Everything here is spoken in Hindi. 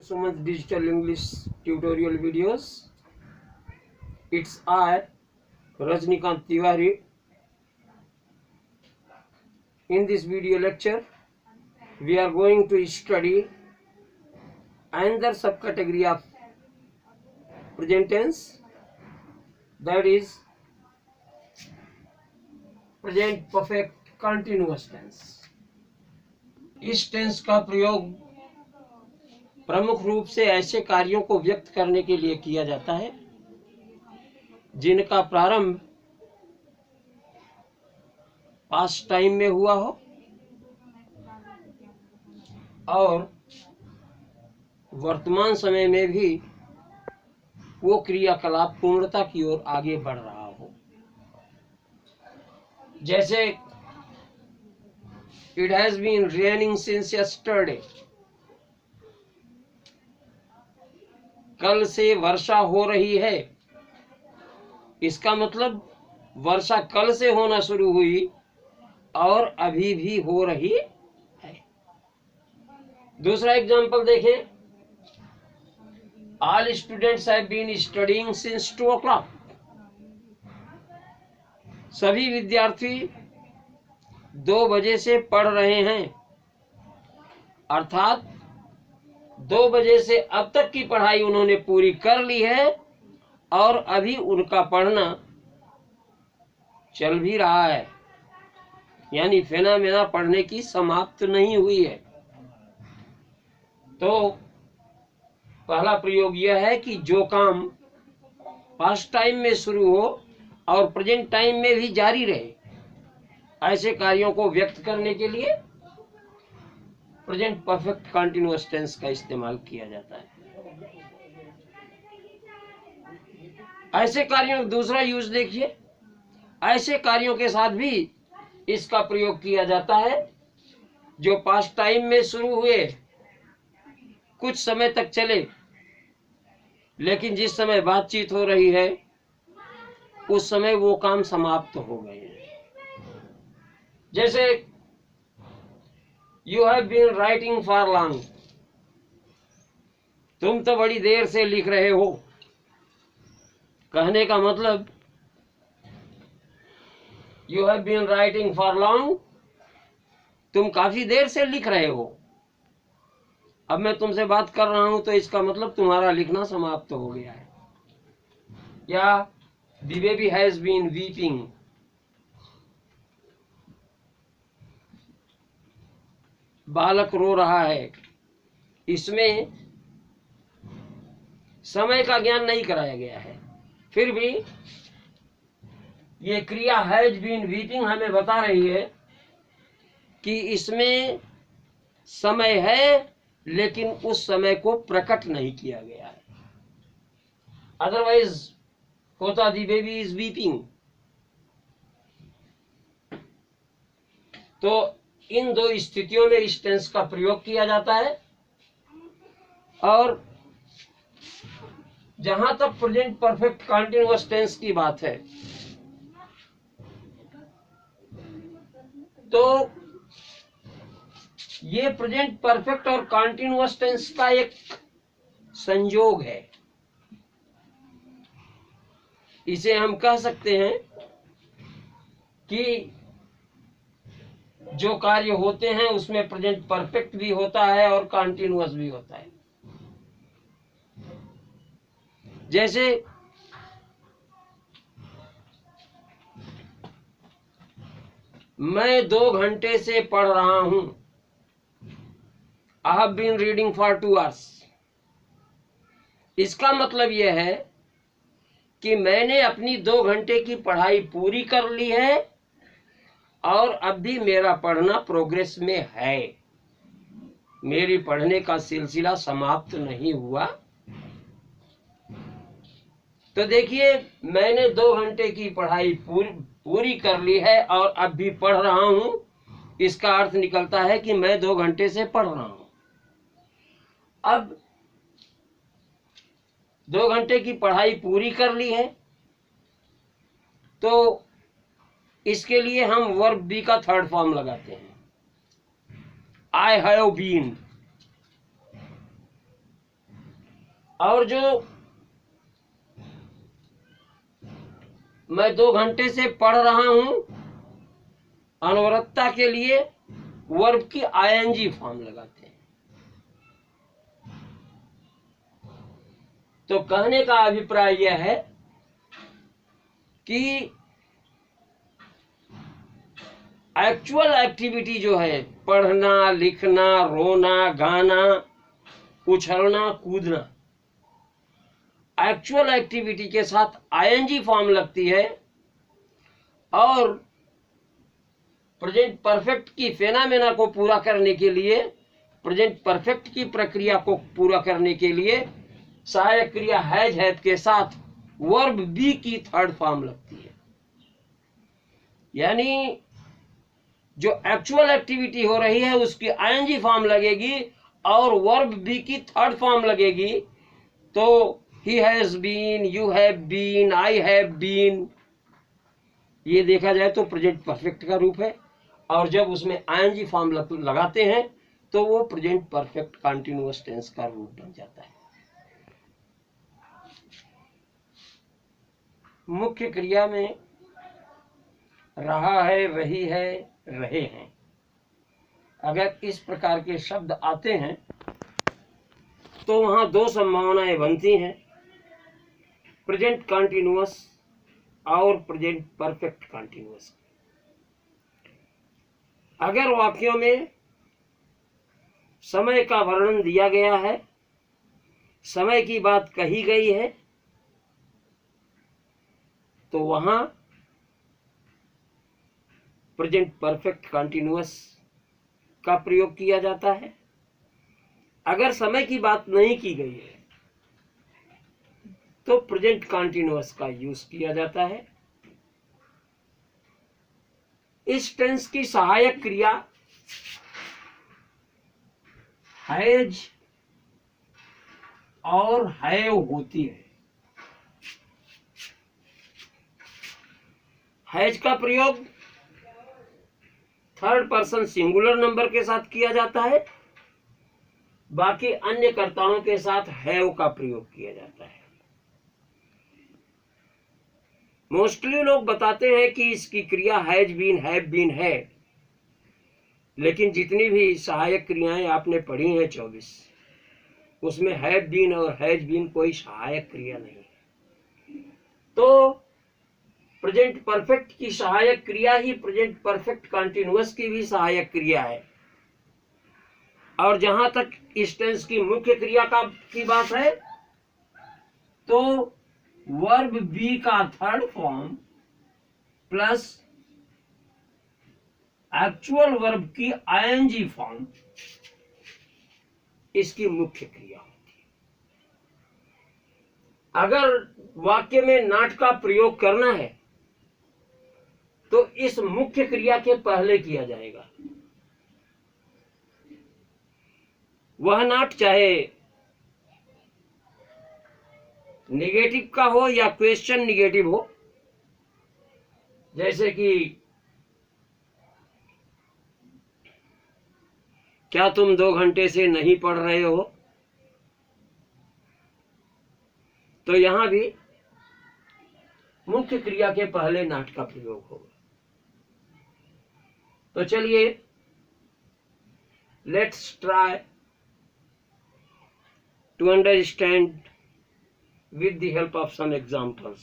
Suman's digital English tutorial videos. It's I, Rajnikant Tiwari. In this video lecture, we are going to study another subcategory of present tense, that is present perfect continuous tense. इस टेंस का प्रयोग प्रमुख रूप से ऐसे कार्यों को व्यक्त करने के लिए किया जाता है जिनका प्रारंभ पास्ट टाइम में हुआ हो और वर्तमान समय में भी वो क्रियाकलाप पूर्णता की ओर आगे बढ़ रहा हो। जैसे it has been raining since yesterday, कल से वर्षा हो रही है। इसका मतलब वर्षा कल से होना शुरू हुई और अभी भी हो रही है। दूसरा एग्जांपल देखें, all students have been studying since 2 o'clock। सभी विद्यार्थी 2 बजे से पढ़ रहे हैं, अर्थात 2 बजे से अब तक की पढ़ाई उन्होंने पूरी कर ली है और अभी उनका पढ़ना चल भी रहा है, यानी फेनामेना पढ़ने की समाप्त नहीं हुई है। तो पहला प्रयोग यह है कि जो काम पास्ट टाइम में शुरू हो और प्रेजेंट टाइम में भी जारी रहे, ऐसे कार्यों को व्यक्त करने के लिए प्रेजेंट परफेक्ट कंटिन्यूअस टेंस का इस्तेमाल किया जाता है। ऐसे कार्यों दूसरा यूज देखिए, ऐसे कार्यों के साथ भी इसका प्रयोग किया जाता है जो पास्ट टाइम में शुरू हुए, कुछ समय तक चले, लेकिन जिस समय बातचीत हो रही है उस समय वो काम समाप्त हो गए हैं। जैसे you have been writing for long, तुम तो बड़ी देर से लिख रहे हो। कहने का मतलब you have been writing for long, तुम काफी देर से लिख रहे हो। अब मैं तुमसे बात कर रहा हूं तो इसका मतलब तुम्हारा लिखना समाप्त हो गया है। या the baby has been weeping, बालक रो रहा है। इसमें समय का ज्ञान नहीं कराया गया है, फिर भी ये क्रिया हैज बीन वीपिंग हमें बता रही है कि इसमें समय है, लेकिन उस समय को प्रकट नहीं किया गया है। अदरवाइज होता दी बेबी इज वीपिंग। तो इन दो स्थितियों में इस टेंस का प्रयोग किया जाता है। और जहां तक प्रेजेंट परफेक्ट कंटीन्यूअस टेंस की बात है, तो ये प्रेजेंट परफेक्ट और कंटीन्यूअस टेंस का एक संयोग है। इसे हम कह सकते हैं कि जो कार्य होते हैं उसमें प्रेजेंट परफेक्ट भी होता है और कंटीन्यूअस भी होता है। जैसे मैं 2 घंटे से पढ़ रहा हूं, I have been reading for 2 hours। इसका मतलब यह है कि मैंने अपनी 2 घंटे की पढ़ाई पूरी कर ली है और अब भी मेरा पढ़ना प्रोग्रेस में है, मेरी पढ़ने का सिलसिला समाप्त नहीं हुआ। तो देखिए, मैंने 2 घंटे की पढ़ाई पूरी कर ली है और अब भी पढ़ रहा हूं। इसका अर्थ निकलता है कि मैं 2 घंटे से पढ़ रहा हूं। अब 2 घंटे की पढ़ाई पूरी कर ली है, तो इसके लिए हम वर्ब बी का थर्ड फॉर्म लगाते हैं, आई हैव बीन। और जो मैं 2 घंटे से पढ़ रहा हूं, अनवरतता के लिए वर्ब की आईएनजी फॉर्म लगाते हैं। तो कहने का अभिप्राय यह है कि एक्चुअल एक्टिविटी जो है, पढ़ना, लिखना, रोना, गाना, उछलना, कूदना, एक्चुअल एक्टिविटी के साथ आईएनजी फॉर्म लगती है और प्रेजेंट परफेक्ट की फेनामेना को पूरा करने के लिए, प्रेजेंट परफेक्ट की प्रक्रिया को पूरा करने के लिए सहायक क्रिया हैज हैव के साथ वर्ब बी की थर्ड फॉर्म लगती है। यानी जो एक्चुअल एक्टिविटी हो रही है उसकी आईएनजी फॉर्म लगेगी और वर्ब बी की थर्ड फॉर्म लगेगी। तो he has been, you have been, I have been, ये देखा जाए तो प्रेजेंट परफेक्ट का रूप है। और जब उसमें आईएनजी फॉर्म लगाते हैं तो वो प्रेजेंट परफेक्ट कंटीन्यूअस टेंस का रूप बन जाता है। मुख्य क्रिया में रहा है, रही है, रहे हैं, अगर इस प्रकार के शब्द आते हैं तो वहां 2 संभावनाएं बनती हैं, प्रेजेंट कंटीन्यूअस और प्रेजेंट परफेक्ट कंटीन्यूअस। अगर वाक्यों में समय का वर्णन दिया गया है, समय की बात कही गई है, तो वहां प्रेजेंट परफेक्ट कंटीन्यूअस का प्रयोग किया जाता है। अगर समय की बात नहीं की गई है तो प्रेजेंट कंटीन्यूअस का यूज किया जाता है। इस टेंस की सहायक क्रिया हैज और हैव होती है। हैज का प्रयोग थर्ड पर्सन सिंगुलर नंबर के साथ किया जाता है, बाकी अन्य कर्ताओं के साथ हैव का प्रयोग किया जाता है। मोस्टली लोग बताते हैं कि इसकी क्रिया हैज बीन, हैव बीन है, लेकिन जितनी भी सहायक क्रियाएं आपने पढ़ी हैं 24, उसमें हैव बीन और हैज बीन कोई सहायक क्रिया नहीं है। तो प्रेजेंट परफेक्ट की सहायक क्रिया ही प्रेजेंट परफेक्ट कंटीन्यूअस की भी सहायक क्रिया है। और जहां तक इस टेंस की मुख्य क्रिया की बात है तो वर्ब बी का third form plus actual verb की आईएनजी फॉर्म इसकी मुख्य क्रिया होती है। अगर वाक्य में नॉट का प्रयोग करना है तो इस मुख्य क्रिया के पहले किया जाएगा। वह नॉट चाहे निगेटिव का हो या क्वेश्चन निगेटिव हो, जैसे कि क्या तुम 2 घंटे से नहीं पढ़ रहे हो, तो यहां भी मुख्य क्रिया के पहले नॉट का प्रयोग होगा। तो चलिए let's try to understand with the help of some examples.